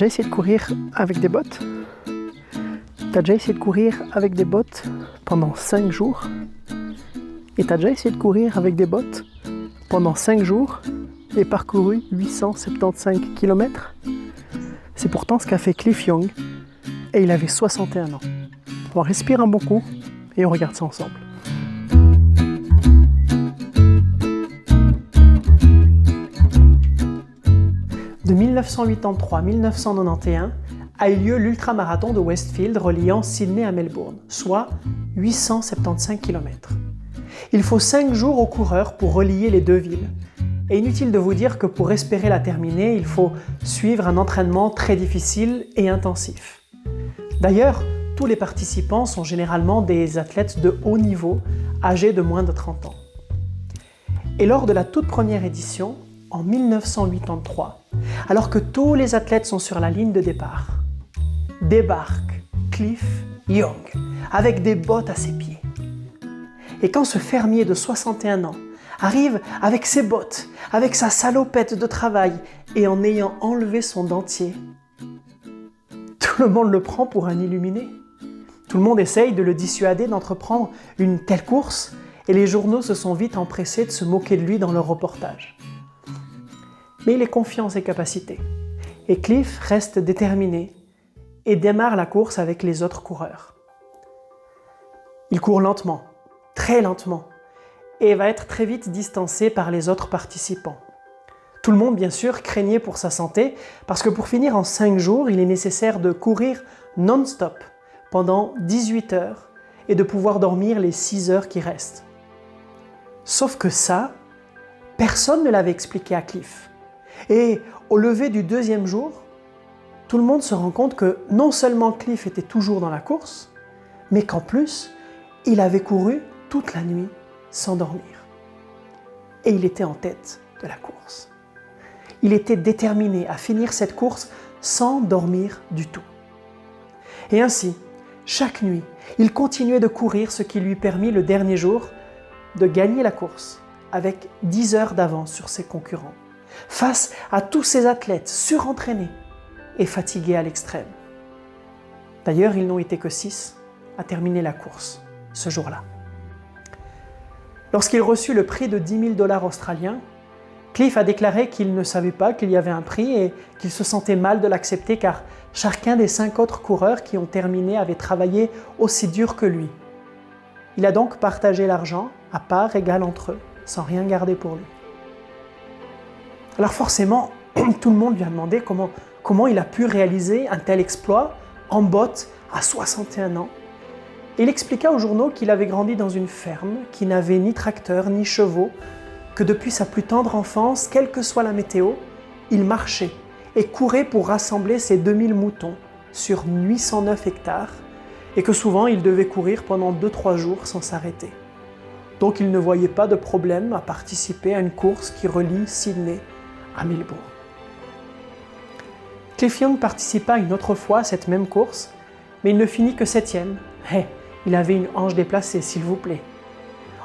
déjà essayé de courir avec des bottes? T'as déjà essayé de courir avec des bottes pendant 5 jours? Et t'as déjà essayé de courir avec des bottes pendant 5 jours et parcouru 875 km? C'est pourtant ce qu'a fait Cliff Young, et il avait 61 ans. On respire un bon coup et on regarde ça ensemble. De 1983 à 1991 a eu lieu l'ultramarathon de Westfield reliant Sydney à Melbourne, soit 875 km. Il faut 5 jours aux coureurs pour relier les deux villes. Et inutile de vous dire que pour espérer la terminer, il faut suivre un entraînement très difficile et intensif. D'ailleurs, tous les participants sont généralement des athlètes de haut niveau, âgés de moins de 30 ans. Et lors de la toute première édition, en 1983, alors que tous les athlètes sont sur la ligne de départ, débarque Cliff Young avec des bottes à ses pieds. Et quand ce fermier de 61 ans arrive avec ses bottes, avec sa salopette de travail et en ayant enlevé son dentier, tout le monde le prend pour un illuminé. Tout le monde essaye de le dissuader d'entreprendre une telle course et les journaux se sont vite empressés de se moquer de lui dans leurs reportages. Mais il est confiant en ses capacités et Cliff reste déterminé et démarre la course avec les autres coureurs. Il court lentement, très lentement, et va être très vite distancé par les autres participants. Tout le monde, bien sûr, craignait pour sa santé, parce que pour finir en 5 jours, il est nécessaire de courir non-stop pendant 18 heures et de pouvoir dormir les 6 heures qui restent. Sauf que ça, personne ne l'avait expliqué à Cliff. Et au lever du 2e jour, tout le monde se rend compte que non seulement Cliff était toujours dans la course, mais qu'en plus, il avait couru toute la nuit sans dormir. Et il était en tête de la course. Il était déterminé à finir cette course sans dormir du tout. Et ainsi, chaque nuit, il continuait de courir, ce qui lui permit le dernier jour de gagner la course avec 10 heures d'avance sur ses concurrents, face à tous ces athlètes surentraînés et fatigués à l'extrême. D'ailleurs, ils n'ont été que 6 à terminer la course ce jour-là. Lorsqu'il reçut le prix de 10 000 $ australiens, Cliff a déclaré qu'il ne savait pas qu'il y avait un prix et qu'il se sentait mal de l'accepter car chacun des 5 autres coureurs qui ont terminé avait travaillé aussi dur que lui. Il a donc partagé l'argent à part égale entre eux, sans rien garder pour lui. Alors forcément, tout le monde lui a demandé comment il a pu réaliser un tel exploit en bottes à 61 ans. Et il expliqua aux journaux qu'il avait grandi dans une ferme qui n'avait ni tracteur ni chevaux, que depuis sa plus tendre enfance, quelle que soit la météo, il marchait et courait pour rassembler ses 2000 moutons sur 809 hectares et que souvent il devait courir pendant 2-3 jours sans s'arrêter. Donc il ne voyait pas de problème à participer à une course qui relie Sydney à Melbourne. Cliff Young participa une autre fois à cette même course, mais il ne finit que 7e. Il avait une hanche déplacée, s'il vous plaît.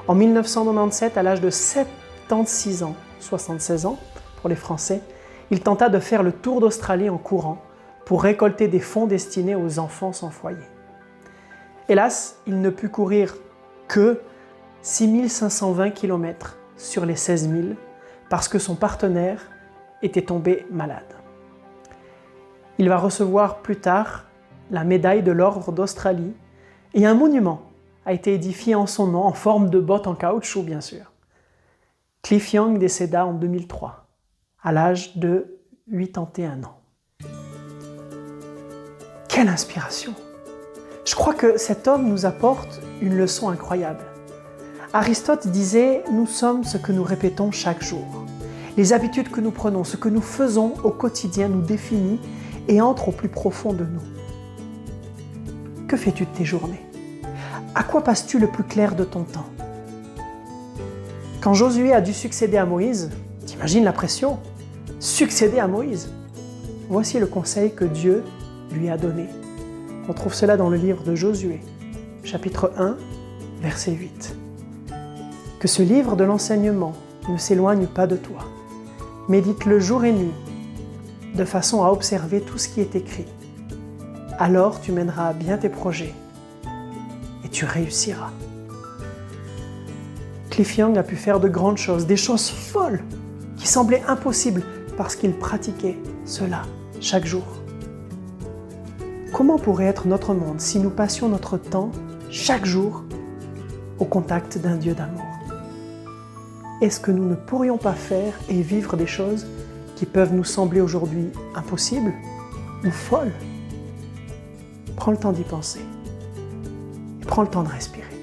En 1997, à l'âge de 76 ans, 76 ans pour les Français, il tenta de faire le tour d'Australie en courant pour récolter des fonds destinés aux enfants sans foyer. Hélas, il ne put courir que 6520 km sur les 16 000 parce que son partenaire était tombé malade. Il va recevoir plus tard la médaille de l'Ordre d'Australie et un monument a été édifié en son nom en forme de botte en caoutchouc, bien sûr. Cliff Young décéda en 2003, à l'âge de 81 ans. Quelle inspiration! Je crois que cet homme nous apporte une leçon incroyable. Aristote disait « Nous sommes ce que nous répétons chaque jour. Les habitudes que nous prenons, ce que nous faisons au quotidien nous définit et entre au plus profond de nous. » Que fais-tu de tes journées? À quoi passes-tu le plus clair de ton temps? Quand Josué a dû succéder à Moïse, t'imagines la pression? Succéder à Moïse? Voici le conseil que Dieu lui a donné. On trouve cela dans le livre de Josué, chapitre 1, verset 8. Que ce livre de l'enseignement ne s'éloigne pas de toi. Médite-le jour et nuit. de façon à observer tout ce qui est écrit. Alors tu mèneras à bien tes projets et tu réussiras. Cliff Young a pu faire de grandes choses, des choses folles qui semblaient impossibles parce qu'il pratiquait cela chaque jour. Comment pourrait être notre monde si nous passions notre temps, chaque jour, au contact d'un Dieu d'amour? Est-ce que nous ne pourrions pas faire et vivre des choses qui peuvent nous sembler aujourd'hui impossibles ou folles? Prends le temps d'y penser et prends le temps de respirer.